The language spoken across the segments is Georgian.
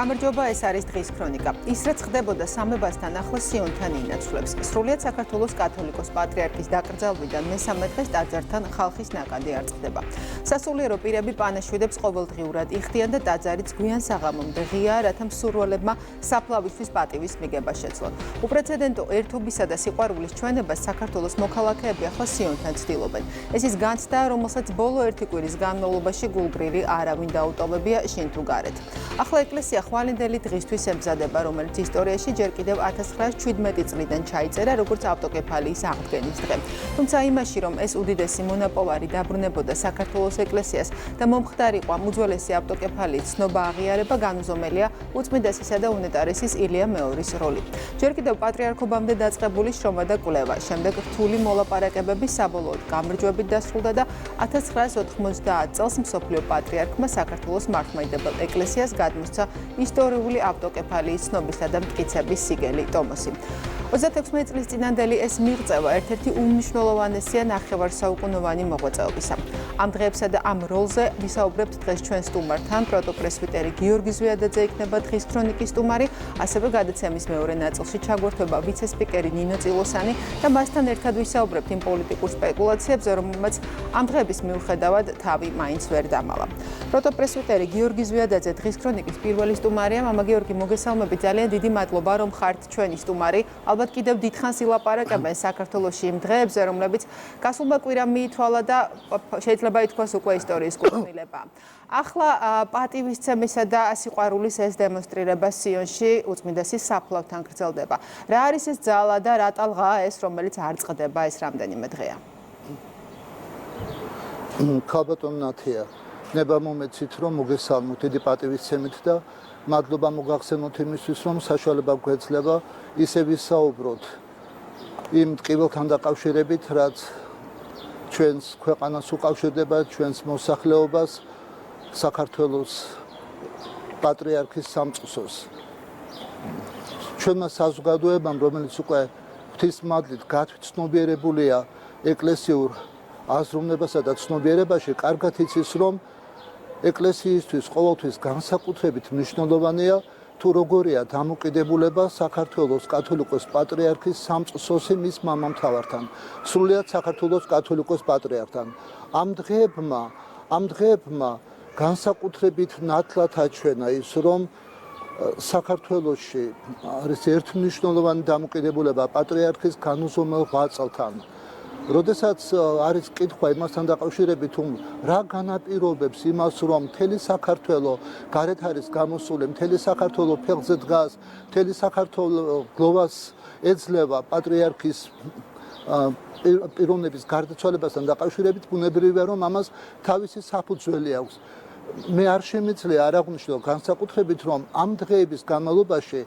გამარჯობა, ეს არის დღის ქრონიკა. ის რაც ხდებოდა სამებასთან ახლოს სიონთან ინაცვლებს. სრულიად საქართველოს კათოლიკოს პატრიარქის დაკრძალვიდან მესამე დღეს ტაძართან ხალხის ნაკადი არ წყდება. სასულიერო პირები პანაშვიდებს ყოველდღიურად იხდიან და ტაძარიც გვიან საღამომდე ღიაა, რათა მსურველებმა საფლავისთვის პატივის მიღება შეძლონ. უპრეცედენტო ერთობისა და სიყვარულის ჩვენებას საქართველოს მოქალაქეები ახლა სიონთან ცდილობენ. ეს ის განცდა, რომელსაც ბოლო ერთი კვირის განმავლობაში გულგრილი არავინ დაუტოვებია შინ თუ გარეთ. ახლა ეკლესია ხვალინდელი დღისთვის ემზადება, რომელიც ისტორიაში ჯერ კიდევ 1917 წლიდან ჩაიწერა, როგორც ავტოკეფალიის აღდგენის დღე. თუმცა იმაში, რომ ეს უდიდესი მონაპოვარი დაბრუნებოდა საქართველოს ეკლესიას და მომხდარიყო უძველესი ავტოკეფალიის ცნობა აღიარება, განუზომელია უწმიდესისა და უნეტარესის ილია მეორის როლი. ჯერ კიდევ პატრიარქობამდე დაწყებული შრომა და კვლევა, შემდეგ რთული მოლაპარაკებები საბოლოოდ გამარჯვებით დასრულდა და 1990 წელს მსოფლიო პატრიარქმა საქართველოს მართლმადიდებელ ეკლესიას გადმოსცა ისტორიული ავტოკეფალიის ცნობისა და მტკიცების სიგელი ტომოსი. 36 წლის წინანდელი ეს მიღწევა ერთ-ერთი უმნიშვნელოვანესია ნახევარსაუკუნოვანი მოღვაწეობისა. ამ დღეებსა და ამ როლზე ვისაუბრებთ დღეს ჩვენ სტუმართან, პროტოპრესვიტერი გიორგი ზვიადაძე იქნება დღის ქრონიკის სტუმარი, ასევე გადაცემის მეორე ნაწილში ჩაგვერთვება ვიცე-სპიკერი ნინო წილოსანი და მასთან ერთად ვისაუბრებთ იმ პოლიტიკურ სპეკულაციებზე, რომელმაც ამ დღეების მიუხედავად თავი მაინც ვერ დამალა. პროტოპრესვიტერი გიორგი ზვიადაძე დღის ქრონიკის პირველი სტუმარია. მამა გიორგი, მოგესალმებით, ძალიან დიდი მადლობა, რომ ხართ ჩვენი სტუმარი. ალბათ კიდევ დიდხანს ილაპარაკებენ საქართველოში იმ დღეებზე, რომლებიც გასულმა კვირამ მიითვალა და შეიძლება ითქვას უკვე ისტორიის კუთვნილება. ახლა პატივისცემისა და სიყვარულის ეს დემონსტრირება სიონში უწმიდესის საფლავთან გრძელდება. რა არის ეს ძალა და რა ტალღაა ეს, რომელიც არ წყდება ეს რამდენიმე დღეა? ქალბატონ ნათია, ნება მომეცით, რომ მოგესალმოთ დიდი პატივისცემით და მადლობა მოგახსენოთ იმისთვის, რომ საშუალება გვეძლება ისე ვისაუბროთ იმ ტკივილთან დაკავშირებით, რაც ჩვენს ქვეყანას უკავშირდება, ჩვენს მოსახლეობას, საქართველოს პატრიარქის სამწყსოს. ჩვენმა საზოგადოებამ, რომელიც უკვე ღვთისმადლით გათვითცნობიერებულია ეკლესიურ აზროვნებასა და ცნობიერებაში, კარგად იცის, რომ ეკლესიისთვის ყოველთვის განსაკუთრებით მნიშვნელოვანია თუ როგორია დამოკიდებულება საქართველოს კათოლიკოს პატრიარქის სამწყსოსი მის მამამთავართან, სრულიად საქართველოს კათოლიკოს პატრიარქთან. ამ დღეებმა განსაკუთრებით ნათლად აჩვენა ის, რომ საქართველოში არის ერთმნიშვნელოვანი დამოკიდებულება პატრიარქის განუზომელ ღვაწლთან. როდესაც არის კითხვა იმასთან დაკავშირებით, რა განაპირობებს იმას, რომ მთელი საქართველო გარეთ არის გამოსული, მთელი საქართველო ფეხზე დგას, მთელი საქართველო გლოვას ეძლევა პატრიარქის პიროვნების გარდაცვალებასთან დაკავშირებით, ბუნებრივია, რომ ამას თავისი საფუძველი აქვს. მე არ შემიძლია არ აღვნიშნო განსაკუთრებით, რომ ამ დღეების განმავლობაში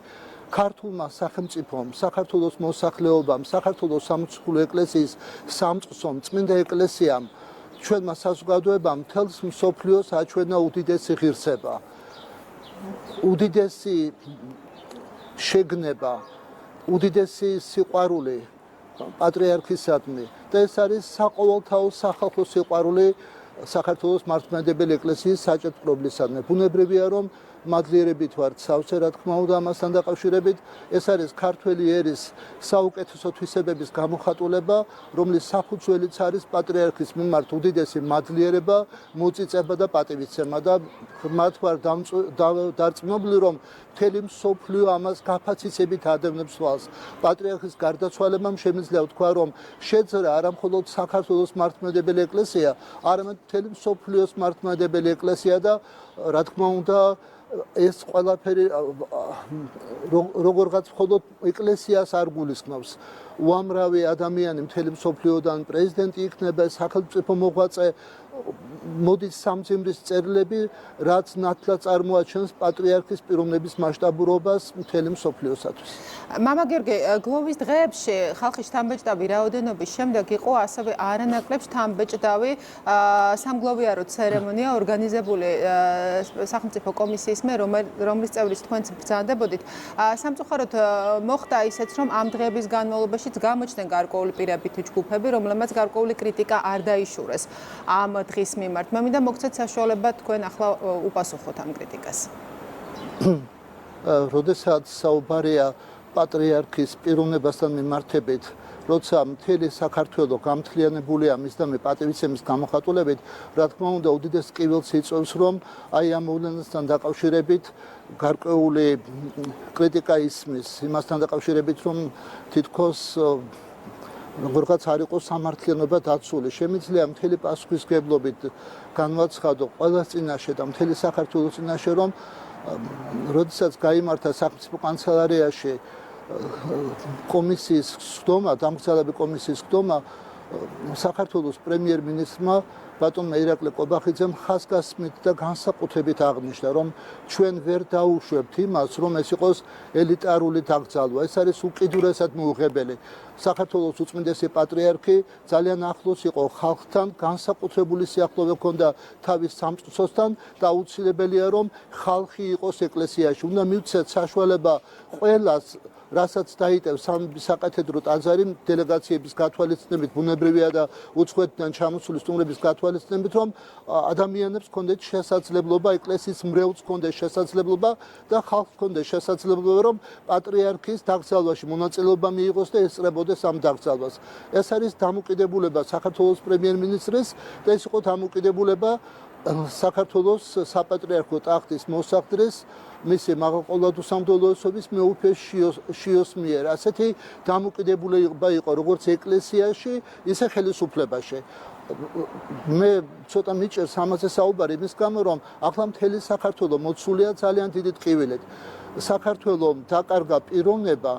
ქართულმა სახელმწიფომ, საქართველოს მოსახლეობამ, საქართველოს სამოციქულო ეკლესიის სამწყსომ, წმინდა ეკლესიამ, ჩვენმა საზოგადოებამ მთელს მსოფლიოს აჩვენა უდიდესი ღირსება, უდიდესი შეგნება, უდიდესი სიყვარული პატრიარქისადმი და ეს არის საყოველთაო სახალხო სიყვარული საქართველოს მართლმადიდებელი ეკლესიის საჭედპრობლისადმი. ბუნებრივია, რომ მადლიერებით ვართ სავსე, რა თქმა უნდა, ამასთან დაკავშირებით. ეს არის ქართველი ერის საუკეთესო თვისებების გამოხატულება, რომლის საფუძველიც არის პატრიარქის მიმართ უდიდესი მადლიერება, მოწიწება და პატივისცემა და მათ ვარ დარწმუნებული, რომ მთელი მსოფლიო ამას გაფაციცებით ადევნებს თვალს. პატრიარქის გარდაცვალებამ შემიძლია ვთქვა, რომ შეძლო არა მხოლოდ საქართველოს მართლმადიდებელი ეკლესია, არამედ მთელი მსოფლიოს მართლმადიდებელი ეკლესია და რა თქმა უნდა ეს ყველაფერი როგორღაც მხოლოდ ეკლესიას არ გულისხმობს. უამრავი ადამიანი მთელი მსოფლიოდან პრეზიდენტი იქნება, სახელმწიფო მოღვაწე, მოდის სამძიმრის წერილები, რაც ნათლად წარმოაჩენს პატრიარქის პიროვნების მასშტაბურობას მთელი მსოფლიოსათვის. მამა გიორგი, გლოვის დღეებში ხალხის შთამბეჭდავი რაოდენობის შემდეგ იყო ასევე არანაკლებ შთამბეჭდავი სამგლოვიარო ცერემონია ორგანიზებული სახელმწიფო კომისიის მიერ, რომლის წევრიც თქვენც ბრძანდებოდით. სამწუხაროდ მოხდა ისეც, რომ ამ დღეების განმავლობაშიც გამოჩნდნენ გარკვეული პირებითი ჯგუფები, რომლებმაც გარკვეული კრიტიკა არ დაიშურეს ამ დღის მიმართ. მე მინდა მოგცეთ საშუალება თქვენ ახლა უპასუხოთ ამ კრიტიკას. როდესაც საუბარია პატრიარქის პიროვნებასთან მიმართებით, როცა მთელი საქართველო გამთლიანებულია მისდამი პატივისცემის გამოხატულებით, რა თქმა უნდა, უდიდეს კივილს იწვევს, რომ აი ამ მოვლენასთან დაკავშირებით გარკვეული კრიტიკა ისმის იმასთან დაკავშირებით, რომ თითქოს როგორღაც არ იყოს სამართლიანობა დაცული. შემიძლია მთელი პასუხისმგებლობით განვაცხადო ყველას წინაშე და მთელი საქართველოს წინაშე, რომ როდესაც გაიმართა სახელმწიფო კანცელარიაში კომისიის ხდომა, დამგზავრების კომისიის ხდომა, საქართველოს პრემიერ-მინისტრმა ბატონმა ირაკლი ყობახიძემ ხაზგასმით და განსაკუთრებით აღნიშნა, რომ ჩვენ ვერ დაუშვებთ იმას, რომ ეს იყოს ელიტარული დაკრძალვა. ეს არის უკიდურესად მიუღებელი. საქართველოს უწმინდესი პატრიარქი ძალიან ახლოს იყო ხალხთან, განსაკუთრებული სიახლოვე ჰქონდა თავის სამწყსოსთან და აუცილებელია, რომ ხალხი იყოს ეკლესიაში. უნდა მივცეთ საშუალება ყველას, რასაც დაიტევს საკათედრო ტაძარი დელეგაციების გათვალისწინებით, ბუნებრივია და უცხოეთიდან ჩამოსული სტუმრების გათვალისწინებით, რომ ადამიანებს ჰქონდეთ შესაძლებლობა, ეკლესიის მრევლს ჰქონდეთ შესაძლებლობა და ხალხს ჰქონდეთ შესაძლებლობა, რომ პატრიარქის დაკრძალვაში მონაწილეობა მიიღოს და ესწრებოდეს ამ დაკრძალვას. ეს არის დამოკიდებულება საქართველოს პრემიერ-მინისტრის და ეს იყო დამოკიდებულება საქართველოს საპატრიარქო ტახტის მოსახდრის მისი მაღალყოლადოსამდელოების მეუფე შიოს მიერ. ასეთი დამოკიდებულება იყო როგორც ეკლესიაში, ისე ხელისუფლებაში. მე ცოტა მიჭერს ამაზე საუბარი იმის გამო, რომ ახლა მთელი საქართველო მოცულია ძალიან დიდი ტკივილით. საქართველომ დაკარგა პიროვნება,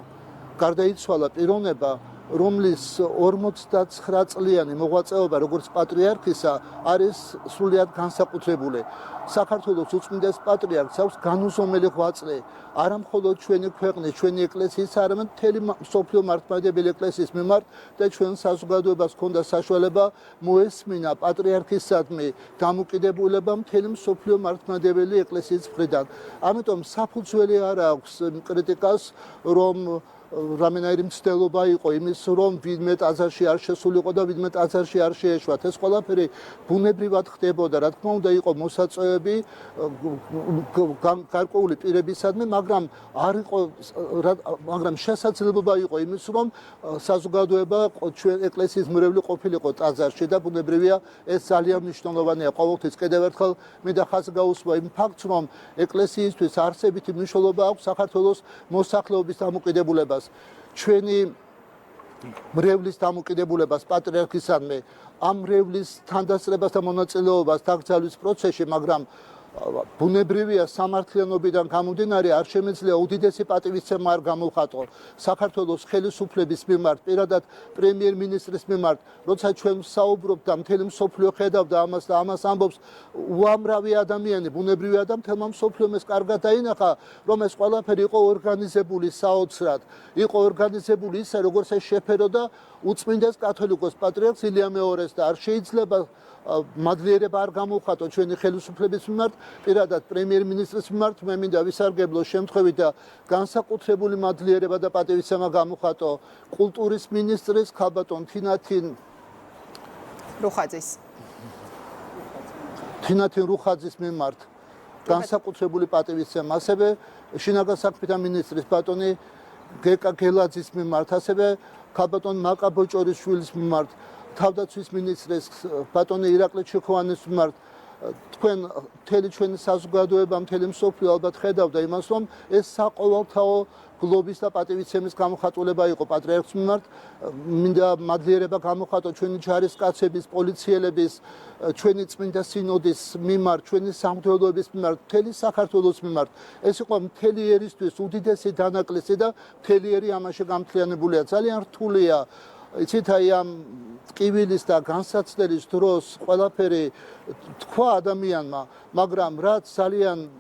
გარდაიცვალა პიროვნება, რომლის 49 წლიანი მოღვაწეობა როგორც პატრიარქისა არის სრულიად განსაკუთრებული. საქართველოს უწმინდეს პატრიარქს აქვს განუზომელი ღვაწლი, არა მხოლოდ ჩვენი ქვეყნის, ჩვენი ეკლესიის, არამედ მთელი მსოფლიო მართლმადიდებელი ეკლესიის მიმართ და ჩვენ საზოგადოებას ჰქონდა საშუალება მოესმინა პატრიარქისადმი დამოკიდებულება მთელი მსოფლიო მართლმადიდებელი ეკლესიის მხრიდან. ამიტომ საფუძველი არ აქვს კრიტიკას, რომ რამენაირი მცდელობა იყო იმის, რომ ვინმე ტაძარში არ შესულიყო და ვინმე ტაძარში არ შეეშვათ. ეს ყველაფერი ბუნებრივად ხდებოდა, რა თქმა უნდა, იყო მოსაწვევები გარკვეული პირებისადმი, მაგრამ შესაძლებლობა იყო იმის, რომ საზოგადოება ჩვენ ეკლესიის მრევლი ყოფილიყო ტაძარში და ბუნებრივია ეს ძალიან მნიშვნელოვანია. ყოველთვის კიდევ ერთხელ მინდა ხაზი გაუსვა იმ ფაქტს, რომ ეკლესიისთვის არსებითი მნიშვნელობა აქვს საქართველოს მოსახლეობის დამოკიდებულებას. ჩვენი მრევლის დამოკიდებულებას პატრიარქისადმი, ამ მრევლის თანდასწრებას და მონაწილეობას დაკრძალვის პროცესში, მაგრამ ბუნებრივია სამართლიანობიდან გამომდინარე არ შემეძლია უდიდესი პატივისცემა არ გამოვხატო საქართველოს ხელისუფლების მიმართ, პირადად პრემიერ-მინისტრის მიმართ, როცა ჩვენ ვსაუბრობთ და მთელი მსოფლიო ხედავდა ამას და ამას ამბობს უამრავი ადამიანი, ბუნებრივია და მთელმა მსოფლიომ ეს კარგად დაინახა, რომ ეს ყველაფერი იყო ორგანიზებული საოცრად, იყო ორგანიზებული ისე, როგორც ეს შეფეროდა უწმინდეს კათოლიკოს პატრიარქს ილია მეორეს და არ შეიძლება მადლიერება არ გამოვხატო ჩვენი ხელისუფლების მიმართ, პირადად პრემიერ-მინისტრის მიმართ. მე მინდა ვისარგებლო შემთხვევით და განსაკუთრებული მადლიერება და პატივისცემა გამოვხატო კულტურის მინისტრის ქალბატონ თინათინ რუხაძის მიმართ განსაკუთრებული პატივისცემა, ასევე შინაგან საქმეთა მინისტრის ბატონი გეკა გელაძის მიმართ, ასევე ქალბატონ მაკა ბოჭორიშვილის მიმართ, თავდაცვის მინისტრის ბატონი ირაკლი ჩიქოვანის მიმართ. თქვენ მთელი ჩვენი საზოგადოება, მთელი მსოფლიო ალბათ ხედავდა იმას, რომ ეს საყოველთაო გლობის და პატივისცემის გამოხატულება იყო პატრიარქის მიმართ. მინდა მადლიერება გამოხატო ჩვენი ჯარისკაცების, პოლიციელების, ჩვენი წმინდა სინოდის მიმართ, ჩვენი სამღვდელოების მიმართ, მთელი საქართველოს მიმართ. ეს იყო მთელი ერისთვის უდიდესი დანაკლისი და მთელი ერი ამაში გამთლიანებულია. ძალიან რთულია იცით აი ამ ტკივილის და განსაცდელის დროს ყველაფერი თქვა ადამიანმა, მაგრამ რაც ძალიან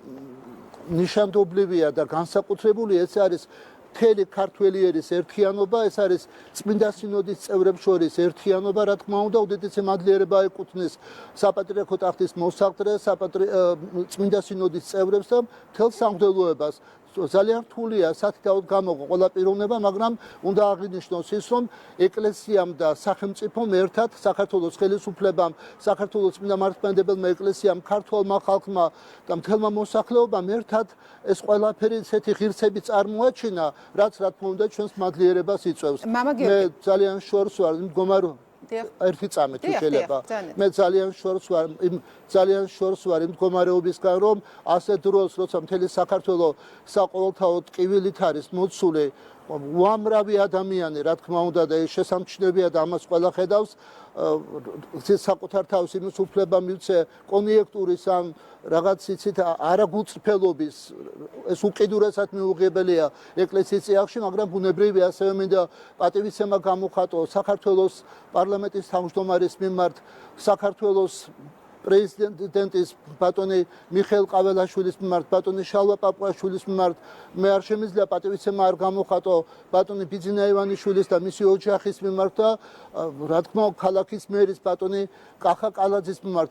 ნიშანდობლივია და განსაკუთრებული, ეს არის მთელი ქართველი ერის ერთიანობა, ეს არის წმინდა სინოდის წევრებს შორის ერთიანობა, რა თქმა უნდა, უდიდესი მადლიერება ეკუთვნის საპატრიარქო ტახტის მოსახდრეს, წმინდა სინოდის წევრებს და მთელ სამღვდელოებას. ძალიან რთულია სათითაოდ გამოყო ყველა პიროვნება, მაგრამ უნდა აღინიშნოს ის, რომ ეკლესიამ და სახელმწიფომ ერთად საქართველოს ხელისუფლებამ, საქართველოს წმინდა მართლმადიდებელმა ეკლესიამ, ქართველმა ხალხმა და მთელმა მოსახლეობამ ერთად ეს ყველაფერი ესეთი ღირსები წარმოაჩინა, რაც რა თქმა უნდა ჩვენს მადლიერებას იწვევს. მე ძალიან შორს ვარ იმ მდგომარეობაში ერთი წამი თუ შეიძლება. მე ძალიან შორს ვარ იმ მდგომარეობისგან, რომ ასე დროს, როცა მთელი საქართველო საყოველთაოდ ტკივილით არის მოცული, უამრავი ადამიანი, რა თქმა უნდა და ეს შესამჩნევია და ამას ყველა ხედავს, საკუთარ თავს იმის უფლება მივცე კონიექტურის ან რაღაც იცით არაგულწრფელობის ეს უკიდურესად მიუღებელია ეკლესიის წიაღში, მაგრამ ბუნებრივია ასევე მინდა პატივისცემა გამოხატო საქართველოს პარლამენტის თავმჯდომარის მიმართ, საქართველოს პრეზიდენტის ბატონი მიხეილ ყაველაშვილის მიმართ, ბატონი შალვა პაპუაშვილის მიმართ, მე არ შემიძლია პატივისცემა არ გამოხატო ბატონი ბიძინა ივანიშვილის და მისი ოჯახის მიმართ და რა თქმა უნდა ქალაქის მერის ბატონი კახა კალაძის მიმართ.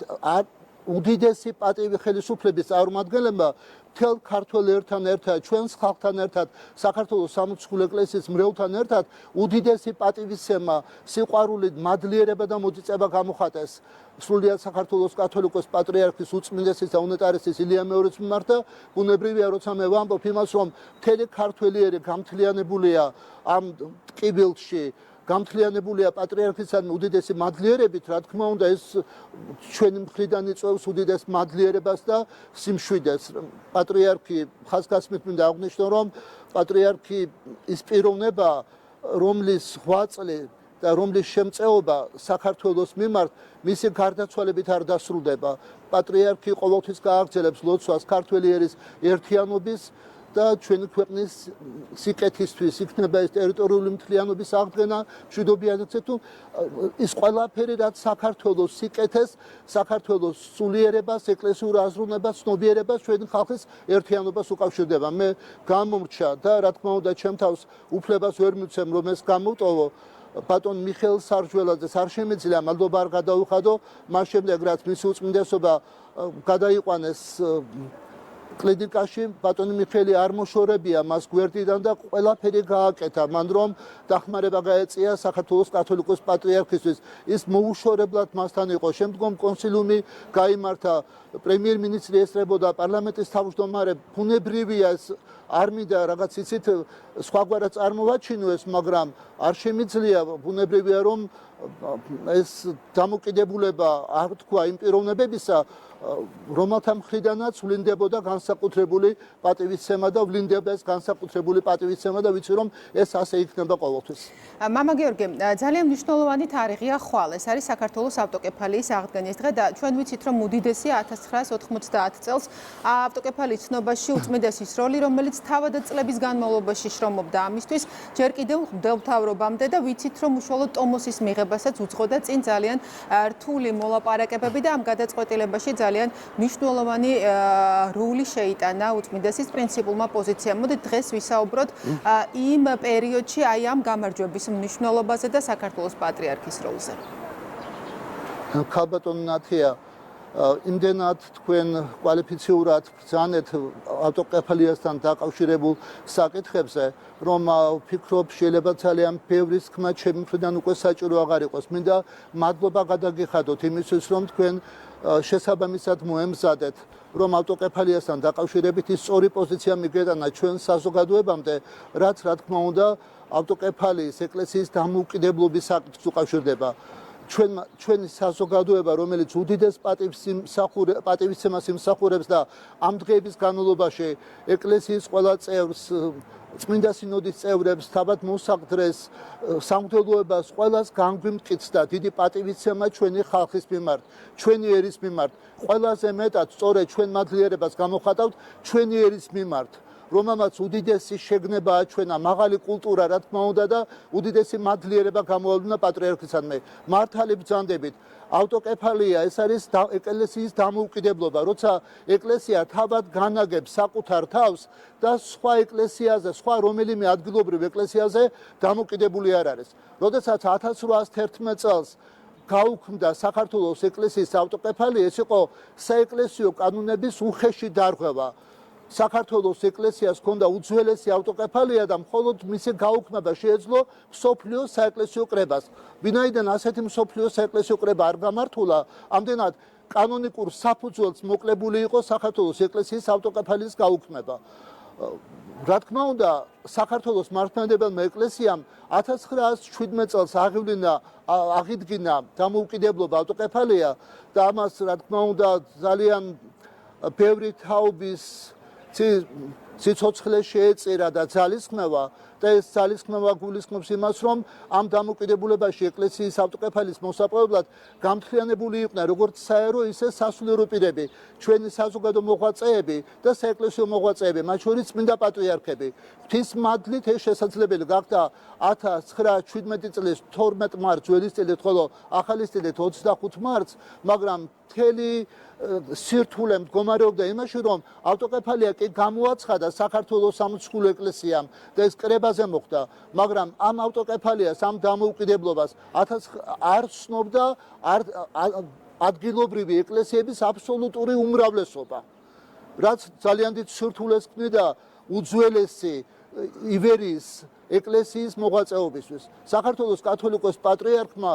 უდიდესი პატივი ხელისუფლების წარმომადგენლებმა მთელ ქართველ ერთან ერთად, ჩვენს ხალხთან ერთად, საქართველოს სამოციქულო ეკლესიის მრევლთან ერთად უდიდესი პატივისცემა, სიყვარული, მადლიერება და მოდიწება გამოხატეს სრულიად საქართველოს კათოლიკოს პატრიარქის უწმინდესის და უნეტარესის ილია მეორის მიმართ და ბუნებრივია, როცა მე ვამბობ იმას, რომ მთელი ქართველიერი გამთლიანებულია ამ ტკივილში, გამთლიანებულია პატრიარქისადმი უდიდესი მადლიერებით, რა თქმა უნდა ეს ჩვენი მხრიდან იწვევს უდიდეს მადლიერებას და სიმშვიდეს. პატრიარქი ხაზგასმით მინდა აღვნიშნო, რომ პატრიარქი ის პიროვნება, რომლის ღვაწლი და რომლის შემწეობა საქართველოს მიმართ მისი გარდაცვალებით არ დასრულდება. პატრიარქი ყოველთვის გააგრძელებს ლოცვას ქართველი ერის ერთიანობის და ჩვენი ქვეყნის სიკეთისთვის იქნება ეს ტერიტორიული მთლიანობის აღდგენა მშვიდობიანობაზე თუ ის ყველაფერი რაც საქართველოს სიკეთეს, საქართველოს სულიერებას, ეკლესიურ აზროვნებას, ცნობიერებას, ჩვენი ხალხის ერთიანობას უკავშირდება. მე გამომრჩა და რა თქმა უნდა ჩემ თავს უფლებას ვერ მივცემ რომ ეს გამოვტოვო ბატონ მიხეილ სარჯველაძეს არ შემიძლია მადლობა არ გადაუხადო, მას შემდეგ რაც მისი უწმინდესობა გადაიყვანეს კლინიკაში, ბატონი მიხეილი არ მოშორებია მას გვერდიდან და ყველაფერი გააკეთა მან რომ დახმარება გაეწია საქართველოს კათოლიკოს პატრიარქისთვის. ის მოუშორებლად მასთან იყო. შემდგომ კონსილიუმი გაიმართა, პრემიერ-მინისტრი ესწრებოდა, პარლამენტის თავმჯდომარე, ბუნებრივია ეს არ მინდა რაღაც იცით სხვაგვარად წარმოვაჩინო ეს, მაგრამ არ შემიძლია, ბუნებრივია რომ ეს დამოკიდებულება არ თქვა იმ პიროვნებებისა, რომელთა მხრიდანაც ვლინდებოდა განსაკუთრებული პატივისცემა და ვლინდება ეს განსაკუთრებული პატივისცემა და ვიცი რომ ეს ასე იქნება ყოველთვის. მამა გიორგი, ძალიან მნიშვნელოვანი თარიღია ხვალ. ეს არის საქართველოს ავტოკეფალიის აღდგენის დღე და ჩვენ ვიცით რომ უდიდესია 1990 წელს ავტოკეფალიის ცნობაში უწმიდესის როლი, რომელიც თავადაც წლების განმავლობაში შრომობდა ამისთვის, ჯერ კიდევ მღვდელმთავრობამდე და ვიცით რომ უშუალოდ ტომოსის მიღებასაც უძღოდა წინ ძალიან რთული მოლაპარაკებები და ამ გადაწყვეტილებაში ძალიან მნიშვნელოვანი როლი შეიტანა უწმიდესის პრინციპულმა პოზიციამ. მოდით დღეს ვისაუბროთ იმ პერიოდში აი ამ გამარჯვების მნიშვნელობაზე და საქართველოს პატრიარქის როლზე. ქალბატონ ნათია, იმდენად თქვენ კვალიფიციურად ბრძანეთ ავტოკეფალიასთან დაკავშირებულ საკითხებზე, რომ ვფიქრობ შეიძლება ძალიან ბევრის თქმა ჩემი მხრიდან უკვე საჭირო აღარ იყოს. მინდა მადლობა გადაგიხადოთ იმისთვის, რომ თქვენ შესაბამისად მოემზადეთ, რომ ავტოკეფალიასთან დაკავშირებით ის სწორი პოზიცია მიგეტანა ჩვენ საზოგადოებამდე, რაც რა თქმა უნდა ავტოკეფალიის ეკლესიის დამოუკიდებლობის საკითხს უკავშირდება. ჩვენი საზოგადოება, რომელიც უდიდეს პატივისცემას იმსახურებს და ამ დღეების განმავლობაში ეკლესიის ყველა წევრს, წმინდა სინოდის წევრებს, თავად მოსაგდრეს, სამღვდელოებას ყველას განგვიმტკიცდა დიდი პატივისცემა ჩვენი ხალხის მიმართ, ჩვენი ერის მიმართ. ყველაზე მეტად სწორედ ჩვენ მადლიერებას გამოხატავთ ჩვენი ერის მიმართ. რომელმაც უდიდესი შეგნება აჩვენა, მაღალი კულტურა რა თქმა უნდა და უდიდესი მადლიერება გამოავლინა პატრიარქისადმი. მართალი ბრძანდებით, ავტოკეფალია ეს არის ეკლესიის დამოუკიდებლობა, როცა ეკლესია თავად განაგებს საკუთარ თავს და სხვა ეკლესიაზე, სხვა რომელიმე ადგილობრივ ეკლესიაზე დამოუკიდებული არ არის. როდესაც 1811 წელს გაუქმდა საქართველოს ეკლესიის ავტოკეფალია, ეს იყო საეკლესიო კანონების უხეში დარღვევა. საქართველოს ეკლესიას ჰქონდა უძველესი ავტოკეფალია და მხოლოდ მისი გაუქმება შეეძლო მსოფლიოს საეკლესიო კრებას. ვინაიდან ასეთი მსოფლიოს საეკლესიო კრება არ გამართულა, ამდენად კანონიკურ საფუძველს მოკლებული იყო საქართველოს ეკლესიის ავტოკეფალიის გაუქმება. რა თქმა უნდა, საქართველოს მართლმადიდებელმა ეკლესიამ 1917 წელს აღიდგინა დამოუკიდებლობა ავტოკეფალია და ამას რა თქმა უნდა ძალიან ბევრი თაობის სიცოცხლე შეეწირა და ძალისხმევა და ეს ძალისხმევა გულისხმობს იმას, რომ ამ დამოუკიდებულებაში ეკლესიის ავტოკეფალიის მოსაპოვებლად გამთლიანებული იყვნენ როგორც საერო, ისე სასულიერო პირები, ჩვენი საზოგადო მოღვაწეები და საეკლესიო მოღვაწეები, მათ შორის წმინდა პატრიარქები. ღვთის მადლით ეს შესაძლებელი გახდა 1917 წლის 12 მარტს ძველი სტილით, ხოლო ახალი სტილით 25 მარტს, მაგრამ მთელი სირთულე მდგომარეობდა იმაში, რომ ავტოკეფალია კი გამოაცხადა საქართველოს სამოციქულო ეკლესიამ და ეს კრებაზე მოხდა, მაგრამ ამ ავტოკეფალიას, ამ დამოუკიდებლობას არ ცნობდა ადგილობრივი ეკლესიების აბსოლუტური უმრავლესობა, რაც ძალიან დიდ სირთულეს ქმნიდა უძველესი ივერიის ეკლესიის მოღვაწეობისთვის. საქართველოს კათოლიკოს პატრიარქმა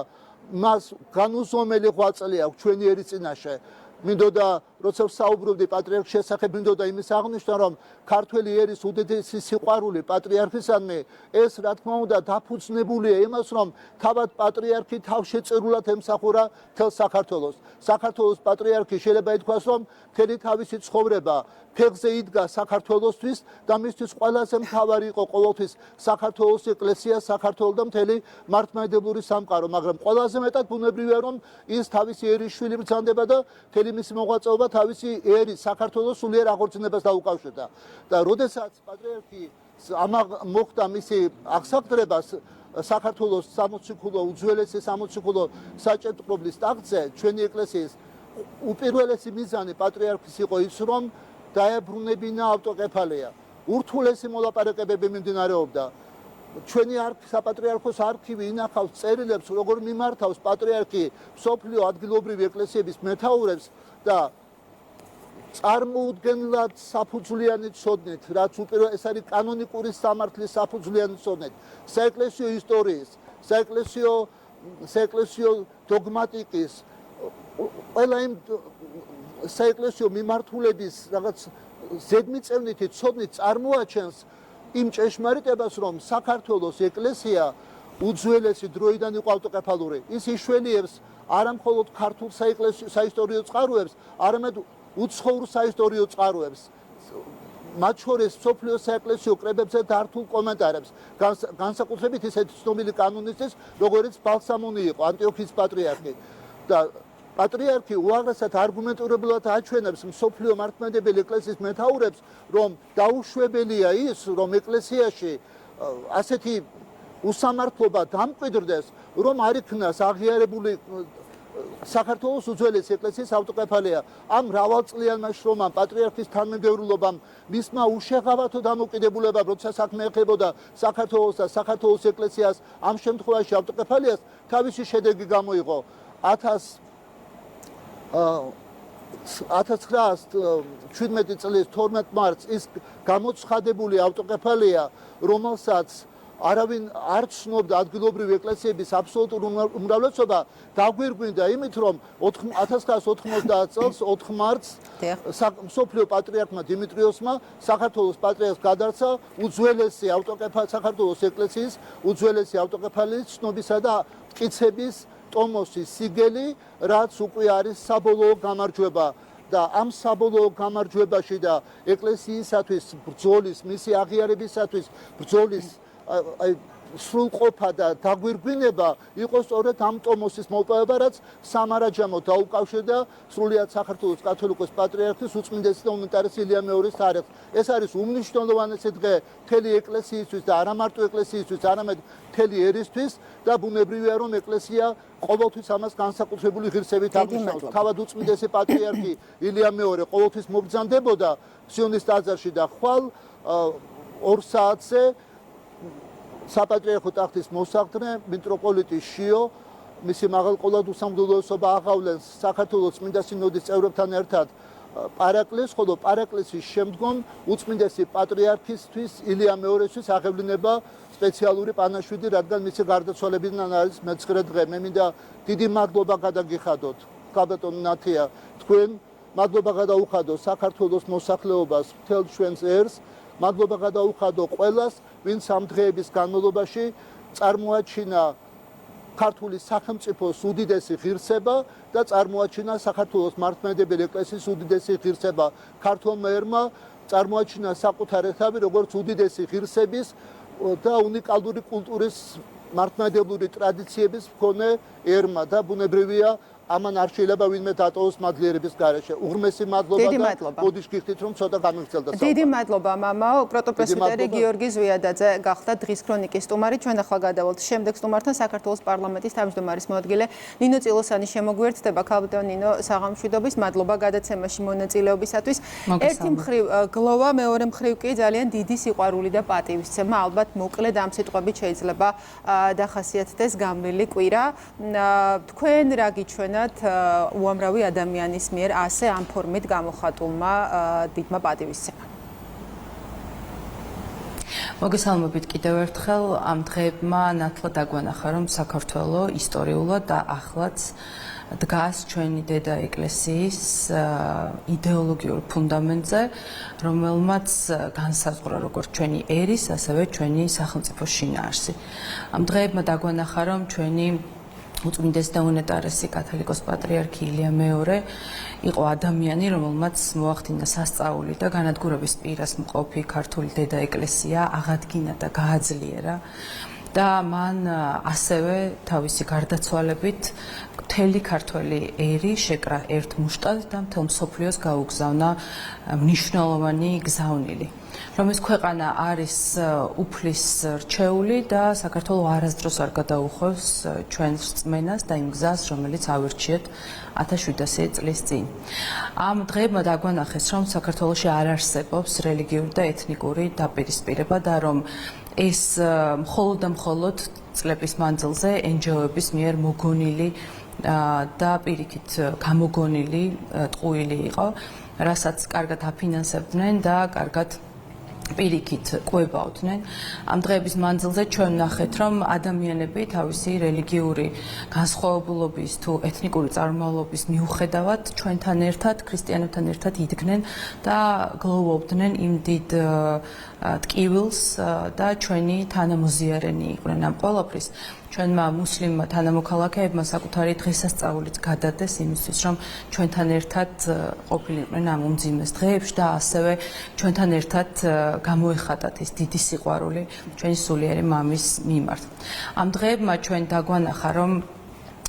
მას განუზომელი ღვაწლი აქვს ჩვენი ერის წინაშე. მინდოდა, როცა ვსაუბრობდი პატრიარქის შესახებ, მინდოდა იმის აღნიშნა, რომ ქართველი ერის უდიდესი სიყვარული პატრიარქისადმი ეს რა თქმა უნდა დაფუძნებულია იმას, რომ თავად პატრიარქი თავშეწირულად ემსახურა მთელ საქართველოს. საქართველოს პატრიარქი შეიძლება ითქვას, რომ მთელი თავისი ცხოვრება ფეხზე იდგა საქართველოსთვის და მისთვის ყველაზე მთავარი იყო ყოველთვის საქართველოს ეკლესია, საქართველოს და მთელი მართლმადიდებლური სამყარო, მაგრამ ყველაზე მეტად ბუნებრივია, რომ ის თავისი ერის შვილი ბრძანდება და მთელი მისი მოღვაწეობა თავისი ერის საქართველოს სულიერ აღორძინებას დაუკავშირდა. და როდესაც პატრიარქი მოხდა მისი აღსაყდრება საქართველოს სამოციქულო უძველესი სამოციქულო საჭედრობის ტახტზე, ჩვენი ეკლესიის უპირველესი მიზანი პატრიარქის იყო ის, რომ დაებრუნებინა ავტოკეფალია. ურთულესი მოლაპარაკებები მიმდინარეობდა. ჩვენი საპატრიარქოს არქივი ინახავს წერილებს, როგორ მიმართავს პატრიარქი მსოფლიო ადგილობრივი ეკლესიების მეთაურებს და წარმოუდგენლად საფუძვლიანი ცოდნით, რაც ეს არის კანონიკური სამართლის საფუძვლიანი ცოდნით, საეკლესიო ისტორიის, საეკლესიო დოგმატიკის, ყველა იმ საეკლესიო მიმართულების რაღაც ზედმიწევნითი ცოდნით წარმოაჩენს იმ ჭეშმარიტებას, რომ საქართველოს ეკლესია უძველესი დროიდან იყო ავტოკეფალური. ის იშველიებს არა მხოლოდ ქართულ საისტორიო წყაროებს, არამედ უცხოურ საისტორიო წყაროებს. მათ შორის მსოფლიო საეკლესიო კრებებზე დართულ კომენტარებს, განსაკუთრებით ისეთი ცნობილი კანონისტის, როგორიც ბალსამონი იყო, ანტიოქიის პატრიარქი. და პატრიარქი უაღრესად არგუმენტირებულად აჩვენებს მსოფლიო მართლმადიდებელი ეკლესიის მეთაურებს, რომ დაუშვებელია ის, რომ ეკლესიაში ასეთი უსამართლობა დამკვიდრდეს, რომ არ იქნას აღიარებული საქართველოს უძველესი ეკლესიის ავტოკეფალია. ამ მრავალწლიანმა შრომამ, პატრიარქის თანმიმდევრულობამ, მისმა უშეღავათო დამოუკიდებულებამ, როცა საქმე ეხებოდა საქართველოს და საქართველოს ეკლესიას, ამ შემთხვევაში ავტოკეფალიას, თავისი შედეგი გამოიღო. 1917 წლის 12 მარტს ის გამოცხადებული ავტოკეფალია, რომელსაც არავინ არ ცნობდა ადგილობრივი ეკლესიების აბსოლუტურ უმრავლესობა, დაგვირგვინდა იმით, რომ 1990 წელს 4 მარტს მსოფლიო პატრიარქმა დიმიტრიოსმა საქართველოს პატრიარქს გადარცა უძველესი საქართველოს ეკლესიის უძველესი ავტოკეფალიის ცნობისა და მტკიცების ტომოსის სიგელი, რაც უკვე არის საბოლოო გამარჯვება და ამ საბოლოო გამარჯვებაში და ეკლესიისათვის ბრძოლის, მისი აღიარებისათვის ბრძოლის სრულყოფა და დაგვირგვინება იყო სწორედ ამ ტომოსის მოპოვება, რაც სამარაჯამო დაუკავშირდა სრულიად საქართველოს კათოლიკოს პატრიარქის უწმინდესი და უნიტარესი ილია მეორის თარიღს. ეს არის უმნიშვნელოვანესი დღე მთელი ეკლესიისთვის და არა მარტო ეკლესიისთვის, არამედ მთელი ერისთვის და ბუნებრივია, რომ ეკლესია ყოველთვის ამას განსაკუთრებული ღირსებით აღნიშნავს. თავად უწმინდესი პატრიარქი ილია მეორე ყოველთვის მობრძანდებოდა სიონის ტაძარში და ხვალ 2 საათზე საპატრიარქო ტახტის მოსახდნე მიტროპოლიტი შიო მისი მაღალყოლად უსამართლოება აღავლენს საქართველოს წმინდა სინოდის წევრებთან ერთად პარაკლეს, ხოლო პარაკლესის შემდგომ უწმინდესი პატრიარქისთვის ილია მეორესთვის აღევლინება სპეციალური პანაშვიდი, რადგან მისი გარდაცვალებიდან არის მე-9 დღე. მე მინდა დიდი მადლობა გადაგიხადოთ ქალბატონ ნათია, თქვენ მადლობა გადაუხადო საქართველოს მოსახლეობას, მთელ ჩვენს ერს, მადლობა გადაუხადო ყველას, ვინც ამ დღეების განმავლობაში წარმოაჩინა ქართული სახელმწიფოს უდიდესი ღირსება და წარმოაჩინა საქართველოს მართლმადიდებელი ეკლესიის უდიდესი ღირსება. ქართულმა ერმა წარმოაჩინა საკუთარი თავი როგორც უდიდესი ღირსების და უნიკალური კულტურის მართლმადიდებლური ტრადიციების მქონე ერმა და ბუნებრივია ამან არ შეიძლება ვინმე დატოვოს მადლიერების გარეშე. უღრმესი მადლობა და ბოდიშ გიხდით რომ ცოტა გამიგრძელდა საუბარი. დიდი მადლობა მამაო, პროტოპრესვიტერი გიორგი ზვიადაძე გახდა დღის ქრონიკის სტუმარი. ჩვენ ახლა გადავალთ შემდეგ სტუმართან საქართველოს პარლამენტის თავმჯდომარის მოადგილე ნინო წილოსანი შემოგვიერთდება. ქალბატონ ნინო, საღამოშვიდობის, მადლობა გადაცემაში მონაწილეობისათვის. ერთი მხრივ გლოვა, მეორე მხრივ კი ძალიან დიდი სიყვარული და პატივისცემა. ალბათ მოკლედ ამ სიტყვებით შეიძლება დახასიათდეს გამრილი კვირა. თქვენ რა გიჩვენებთ უამრავი ადამიანის მიერ ასე ამ ფორმით გამოხატულმა დიდმა პატივისცემამ. მოგესალმებით კიდევ ერთხელ. ამ დღეებმა ნათლად აგვანახა, რომ საქართველოს ისტორიულად და ახლაც დგას ჩვენი დედა ეკლესიის იდეოლოგიურ ფუნდამენტზე, რომელმაც განსაზღვრა როგორც ჩვენი ერის, ასევე ჩვენი სახელმწიფოს შინაარსი. ამ დღეებმა დაგვანახა, რომ ჩვენი უწმინდესი და უნეტარესი კათოლიკოს პატრიარქი ილია მეორე იყო ადამიანი, რომელმაც მოახდინა სასწაული და განადგურების პირას მყოფი ქართული დედა ეკლესია აღადგინა და გააძლიერა და მან ასევე თავისი გარდაცვალებით მთელი ქართველი ერი შეკრა ერთ მუშტად და მთელ მსოფლიოს გაუგზავნა მნიშვნელოვანი გზავნილი. რომ ეს ქვეყანა არის უფლის რჩეული და საქართველოს არასდროს არ გადაუხევს ჩვენს რწმენას და იმ გზას, რომელიც ავირჩიეთ 1700 წლის წინ. ამ დღეებმა დაგვანახეს, რომ საქართველოში არ არსებობს რელიგიური და ეთნიკური დაპირისპირება და რომ ეს მხოლოდ და მხოლოდ წლების მანძილზე NGO-ების მიერ მოგონილი და პირიქით გამოგონილი ტყუილი იყო, რასაც კარგად აფინანსებდნენ და კარგად პირიქით კვებავდნენ. ამ დღეების მანძილზე ჩვენ ვნახეთ, რომ ადამიანები თავისი რელიგიური განსხვავებულობის თუ ეთნიკური წარმომავლობის მიუხედავად ჩვენთან ერთად, ქრისტიანებთან ერთად იდგნენ და გლოვობდნენ იმ დიდ ტკივილს და ჩვენი თანამოზიარენი იყვნენ ამ ყველაფრის. ჩვენმა მუსლიმმა თანამოქალაქეებმა საკუთარი დღესასწაულიც გადადეს იმისთვის, რომ ჩვენთან ერთად ყოფილიყვნენ ამ უმძიმეს დღეებში და ასევე ჩვენთან ერთად გამოეხატათ ის დიდი სიყვარული ჩვენი სულიერი მამის მიმართ. ამ დღეებმა ჩვენ დაგვანახა, რომ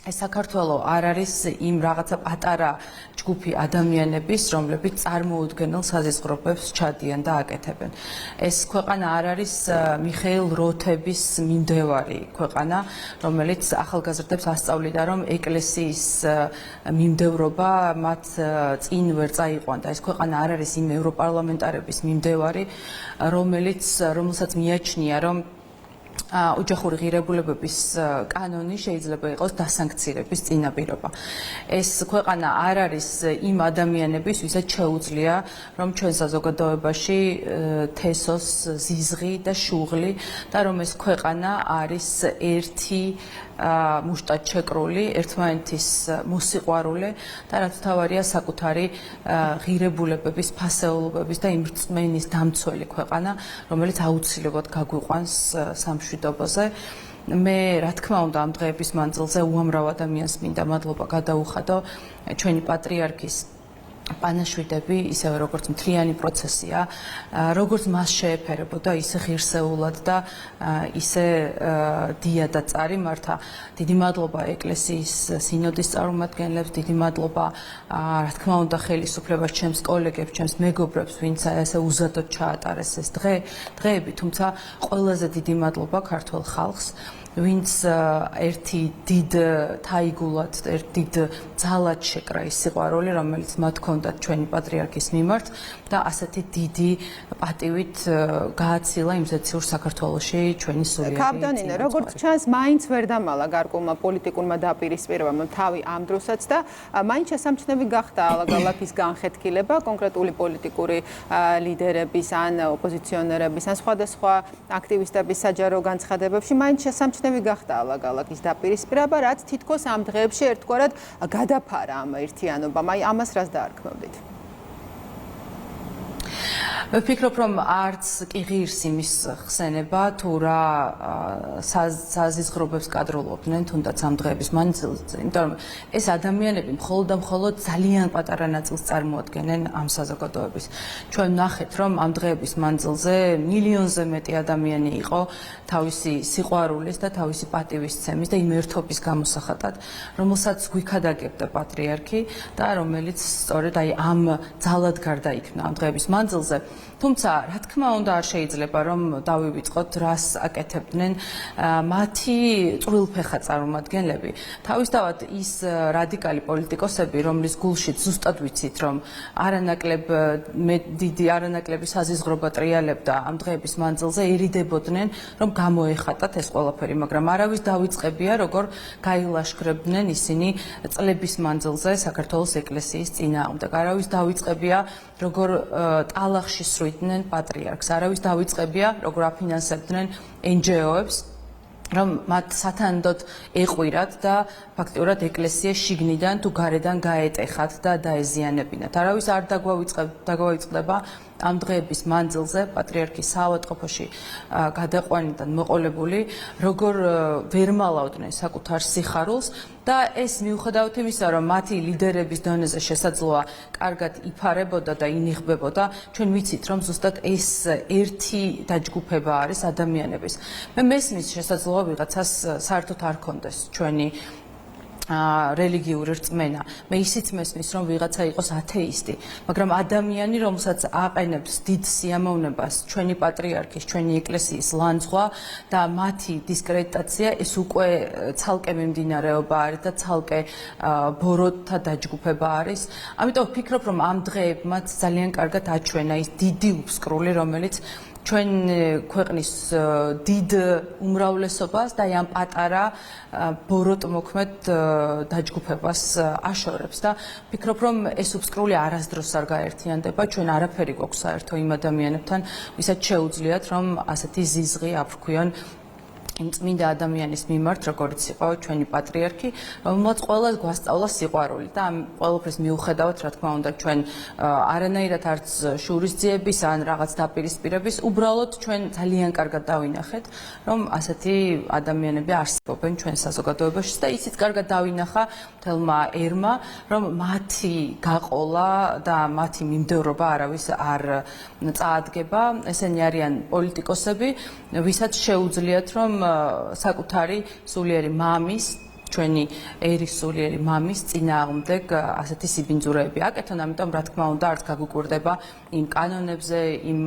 საქართველო არ არის იმ რაღაცა პატარა ჯგუფი ადამიანების, რომლებიც წარმოუდგენელ საზღვრებს ჩადიან და აკეთებენ. ეს ქვეყანა არ არის მიხეილ როთების მიმდევარი ქვეყანა, რომელიც ახალგაზრდებს ასწავლიდა, რომ ეკლესიის მიმდევრობა მათ წინ ვერ წაიყვანდა. ეს ქვეყანა არ არის იმ ევროპარლამენტარების მიმდევარი, რომელსაც მიაჩნია, რომ ოჯახური ღირებულებების კანონი შეიძლება იყოს დასანქცირების წინაპირობა. ეს ქვეყანა არ არის იმ ადამიანების, ვისაც შეუძლია, რომ ჩვენ საზოგადოებაში თესოს ზიზღი და შუღლი და რომ ეს ქვეყანა არის ერთი მუშტად შეკრული, ერთმანეთის მოსიყვარულე და რაც თავარია საკუთარი ღირებულებების, ფასეულობების და იმ რწმენის დამცველი ქვეყანა, რომელიც აუცილებლად გაგვიყვანს სამშვიდობოზე. მე რა თქმა უნდა ამ დღეების მანძილზე უამრავ ადამიანს მინდა მადლობა გადაუხადო ჩვენი პატრიარქის პანაშვიდები, ისევე როგორც მთლიანი პროცესია, როგორც მას შეეფერებოდა ისე ღირსეულად და ისე დია და წარიმართა. დიდი მადლობა ეკლესიის სინოდის წარმომადგენლებს, დიდი მადლობა რა თქმა უნდა ხელისუფლებას, ჩემს კოლეგებს, ჩემს მეგობრებს, ვინც ესე უზადოდ ჩაატარეს ეს დღეები, თუმცა ყველაზე დიდი მადლობა ქართულ ხალხს, ვინც ერთი დიდ თაიგულად, ერთ დიდ ძალად შეკრა ის სიყვარული, რომელიც მათ ჰქონდათ ჩვენი პატრიარქის მიმართ და ასეთი დიდი პატივით გააცილა იმ ზეციურ საქართველოში ჩვენი სულიერი. კაპიტანინე, როგორც ჩანს, მაინც ვერ დამალა გარკვეულმა პოლიტიკურმა დაპირისპირებამ თავი ამ დროსაც და მაინც შესამჩნევი გახდა ალაგ-ალაგ ის განხეთქილება კონკრეტული პოლიტიკური ლიდერების ან ოპოზიციონერების ან სხვადასხვა აქტივისტების საჯარო განცხადებებში მაინც შესამჩნევი გახდა ალაგ-ალაგ ის დაპირისპირება, რაც თითქოს ამ დღეებში ერთგვარად გადაფარა ამ ერთიანობამ. აი ამას რას დაარქმევდით? ვფიქრობ, რომ არც კი ღირს იმის ხსენება თუ რა საზიზღრობებს კადრულობდნენ თუნდაც ამ დღეების მანძილზე, იმიტომ რომ ეს ადამიანები მხოლოდ და მხოლოდ ძალიან პატარა ნაწილს წარმოადგენენ ამ საზოგადოების. ჩვენ ვნახეთ, რომ ამ დღეების მანძილზე მილიონზე მეტი ადამიანი იყო თავისი სიყვარულის და თავისი პატივისცემის და იმ ერთობის გამოსახატად, რომელსაც გვიქადაგებდა პატრიარქი და რომელიც სწორედ აი ამ ძალად გარდაიქმნა ამ დღეების მანძილზე. თუმცა, რა თქმა უნდა, არ შეიძლება რომ დავივიწყოთ, რას აკეთებდნენ მათი წვრილფეხა წარმომადგენლები. თავისთავად ის რადიკალი პოლიტიკოსები, რომლის გულშიც ზუსტად ვიცით, რომ არანაკლები საზიზღრობა ტრიალებდა ამ დღეების მანძილზე, ერიდებოდნენ, რომ გამოეხატათ ეს ყველაფერი, მაგრამ არავის დავიწყებია, როგორ გაილაშქრებდნენ ისინი წლების მანძილზე საქართველოს ეკლესიის წინააღმდეგ. არავის დავიწყებია, როგორ ტალახში სრვიდნენ პატრიარქს. არავის დავიწყებია, როგორ აფინანსებდნენ NGO-ებს, რომ მათ სათანადოდ ეყვირათ და ფაქტიურად ეკლესია შიგნიდან თუ გარედან გაეტეხათ და დაეზიანებინათ. არავის არ დაგვაიწყდება ამ დღეების მანძილზე პატრიარქის საავადმყოფოში გადაყვანიდან მოყოლებული, როგორ ვერ მალავდნენ საკუთარ სიხარულს და ეს მიუხედავად იმისა, რომ მათი ლიდერების დონეზე შესაძლოა კარგად იფარებოდა და ინიღბებოდა, ჩვენ ვიცით, რომ ზუსტად ეს ერთი დაჯგუფება არის ადამიანების. მე მესმის შესაძლოა ვიღაცას საერთოდ არ კონდეს ჩვენი რელიგიური რწმენა. მე ისიც მესმის, რომ ვიღაცა იყოს ათეისტი, მაგრამ ადამიანი, რომელსაც აყენებს დიდ სიამოვნებას ჩვენი პატრიარქის, ჩვენი ეკლესიის ლანძღვა და მათი დისკრედიტაცია, ეს უკვე ცალკე მიმდინარეობა არის და ცალკე ბოროტთა დაჯგუფება არის. ამიტომ ვფიქრობ, რომ ამ დღეებმაც ძალიან კარგად აჩვენა ის დიდი უფსკრული, რომელიც ჩვენ ქვეყნის დიდ უმრავლესობას და ამ პატარა ბოროტმოქმედ დაჯგუფებას აშორებს და ვფიქრობ, რომ ეს უფსკრული არასდროს არ გაერთიანდება, ჩვენ არაფერი გვაქვს საერთო იმ ადამიანებთან, ვისაც შეუძლიათ, რომ ასეთი ზიზღი აფრქვიონ იმ წმინდა ადამიანის მიმართ, როგორც იყო ჩვენი პატრიარქი, რომელმაც ყველას გვასწავლა სიყვარული და ამ ყველაფრის მიუხედავად, რა თქმა უნდა, ჩვენ არანაირად არც შურისძიების ან რაღაც დაპირისპირების, უბრალოდ ჩვენ ძალიან კარგად დავინახეთ, რომ ასეთი ადამიანები არსებობენ ჩვენ საზოგადოებაში და ისიც კარგად დავინახა თელმა ერმა, რომ მათი გაყოლა და მათი მიმდევრობა არავის არ წაადგება. ესენი არიან პოლიტიკოსები, ვისაც შეუძლიათ, რომ საკუთარი სულიერი მამის, ჩვენი ერის სულიერი მამის წინააღმდეგ ასეთი სიბინძურეები აკეთონ, ამიტომ რა თქმა უნდა არც გაგვიკვირდება იმ კანონებზე, იმ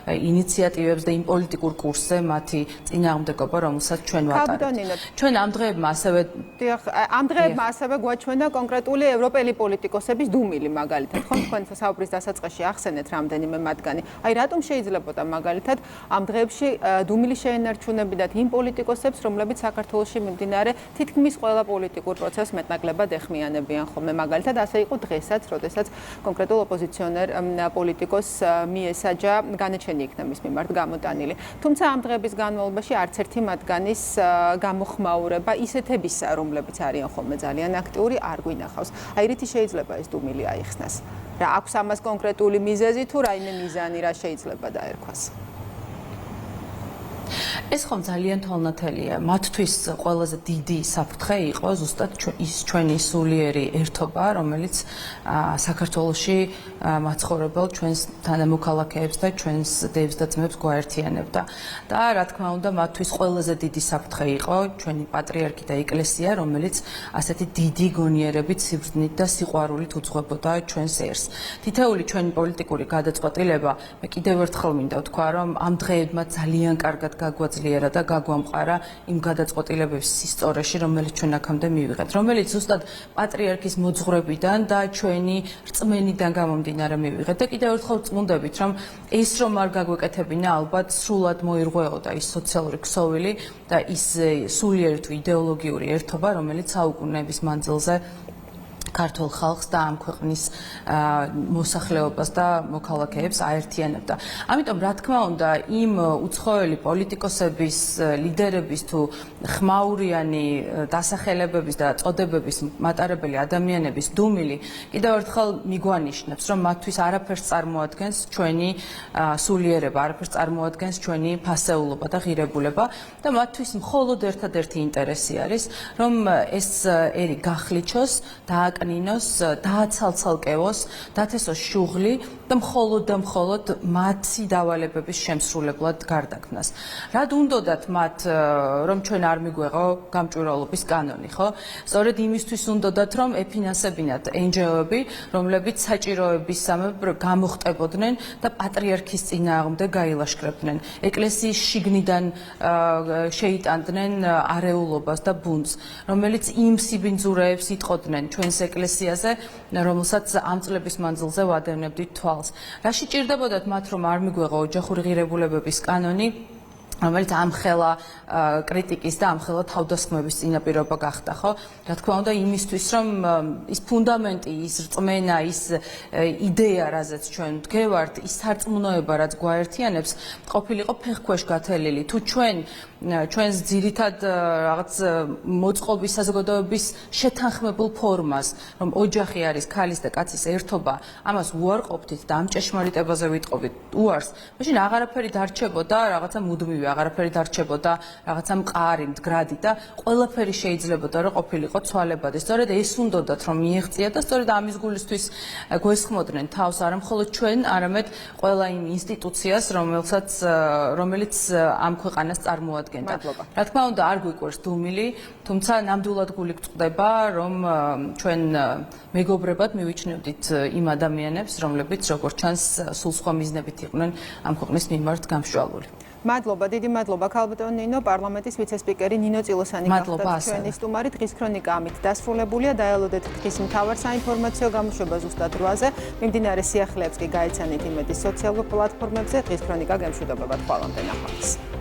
ინიციატივებზე და იმ პოლიტიკურ კურსზე მათი წინააღმდეგობა, რომელსაც ჩვენ ვატარებთ. ჩვენ ამ დღეებმა ასევე გვაჩვენა კონკრეტული ევროპელი პოლიტიკოსების დუმილი მაგალითად, ხო, თქვენ საუბრის დასაწყისში ახსენეთ რამდენიმე მათგანი. აი რატომ შეიძლებოდა მაგალითად ამ დღეებში დუმილი შეენარჩუნებინათ იმ პოლიტიკოსებს, რომლებიც საქართველოში მიმდინარე თითქმის ყველა პოლიტიკურ პროცესს მეტნაკლებად ეხმიანებიან ხოლმე. მაგალითად, ასე იყო დღესაც, როდესაც კონკრეტულ ოპოზიციონერ პოლიტიკოს მიესაჯა განაჩენი იქნა მის მიმართ გამოტანილი. თუმცა ამ დღეების განმავლობაში არც ერთი მათგანის გამოხმაურება ისეთებისა, რომლებიც არიან ხოლმე ძალიან აქტიური, არ გვინახავს. აი რითი შეიძლება ეს დუმილი აიხსნას? რა აქვს ამას კონკრეტული მიზეზი თუ რაიმე მიზანი რა შეიძლება დაერქვას? ეს ხომ ძალიან თვალნათელია. მათთვის ყველაზე დიდი საფრთხე იყო ზუსტად ის ჩვენი სულიერი ერთობა, რომელიც საქართველოში მაცხოვრებელ ჩვენს თანამოქალაქეებს და ჩვენს დევს და ძმებს გვაერთიანებდა. და რა თქმა უნდა, მათთვის ყველაზე დიდი საფრთხე იყო ჩვენი პატრიარქი და ეკლესია, რომელიც ასეთი დიდი გონიერებით, სიბრძნით და სიყვარულით უძღვებოდა ჩვენს ერს. თითეული ჩვენი პოლიტიკური გადაწყვეტილება, მე კიდევ ერთხელ მინდა ვთქვა, რომ ამ დღეებმა ძალიან კარგად გაგვაძლიერა გაგვაძლიერა და გაგვამყარა იმ გადაწყვეტილებების ისტორიაში, რომელიც ჩვენ აქამდე მივიღეთ, რომელიც ზუსტად პატრიარქის მოძღვრებიდან და ჩვენი რწმენიდან გამომდინარე მივიღეთ და კიდევ ერთხელ ვწმუნდებით, რომ ის რომ არ გაგვეკეთებინა, ალბათ სრულად მოირღვეოდა ის სოციალური ქსოვილი და ის სულიერი თუ იდეოლოგიური ერთობა, რომელიც საუკუნეების მანძილზე ქართულ ხალხს და ამ ქვეყნის მოსახლეობას და მოქალაქეებს აერთიანებდა. ამიტომ, რა თქმა უნდა, იმ უცხოელი პოლიტიკოსების, ლიდერების თუ ხმაურიანი დასახელებების და წოდებების მატარებელი ადამიანების დუმილი კიდევ ერთხელ მიგვანიშნებს, რომ მათთვის არაფერს წარმოადგენს ჩვენი სულიერება, არაფერს წარმოადგენს ჩვენი ფასეულობა და ღირებულება და მათთვის მხოლოდ ერთადერთი ინტერესი არის, რომ ეს ერი გახლიჩოს და კნინოს, დააცალცალკევოს, დათესოს შუღლი და მხოლოდ მათი დავალებების შემსრულებლად გარდაქმნას. რად უნდოდათ მათ, რომ ჩვენ არ მიგვეღო გამჭვირვალობის კანონი, ხო? სწორედ იმისთვის უნდოდათ, რომ ეფინანსებინათ NGO-ები, რომლებიც საჭიროებისამებრ გამოხტებოდნენ და პატრიარქის წინააღმდეგ გაილაშქრებდნენ. ეკლესიის შიგნიდან შეიტანდნენ არეულობას და ბუნტს, რომელიც იმ სიბინძურეებს იტყოდნენ ჩვენს ეკლესიაზე, რომელსაც ამ წლების მანძილზე ვადევნებდით თვალს. რა შეჭირდებოდათ მათ, რომ არ მიგვეღო ოჯახური ღირებულებების კანონი, რომელიც ამხელა კრიტიკის და ამხელა თავდასხმების წინაპირობა გახდა, ხო? რა თქმა უნდა, იმისთვის, რომ ის ფუნდამენტი, ის რწმენა, ის იდეა, რაზეც ჩვენ ვდგევართ, ის სარწმუნოება, რაც გვაერთიანებს, ყოფილიყო ფეხქვეშ გათელილი. თუ ჩვენს ძირითად რაღაც მოწყობის საზოგადოების შეთანხმებულ ფორმას, რომ ოჯახი არის ქალის და კაცის ერთობა, ამას უარყოფდით და ამ ჭეშმარიტებაზე ვიტყობით უარს, მაშინ აღარაფერი დარჩებოდა რაღაცა მუდმივი, აღარაფერი დარჩებოდა რაღაცა მყარი, მდგრადი და ყველაფერი შეიძლებოდა რომ ყოფილიყო ცვალებადი. სწორედ ეს უნდოდათ რომ მიეღწია და სწორედ ამის გულისთვის გვესხმოდნენ თავს არა მხოლოდ ჩვენ, არამედ ყველა იმ ინსტიტუციას, რომელიც ამ ქვეყანას წარმოადგენდა. რა თქმა უნდა, არ გვიკვირს დუმილი, თუმცა ნამდვილად გული გვწყდება, რომ ჩვენ მეგობრებად მივიჩნევდით იმ ადამიანებს, რომლებიც როგორც ჩანს სულ სხვა მიზნებით იყვნენ ამ ქვეყნის მიმართ გამსჭვალული. მადლობა, დიდი მადლობა ქალბატონ ნინო, პარლამენტის ვიცე-სპიკერი ნინო წილოსანი გახდათ ჩვენი სტუმარი. დღის ქრონიკა ამით დასრულებულია. დაელოდეთ დღის მთავარ საინფორმაციო გამოშვება ზუსტად 8-ზე. მიმდინარე სიახლეებს კი გაეცანით იმედის სოციალურ პლატფორმებზე. დღის ქრონიკა გემშვიდობებად, ხვალამდე ნახვამდის.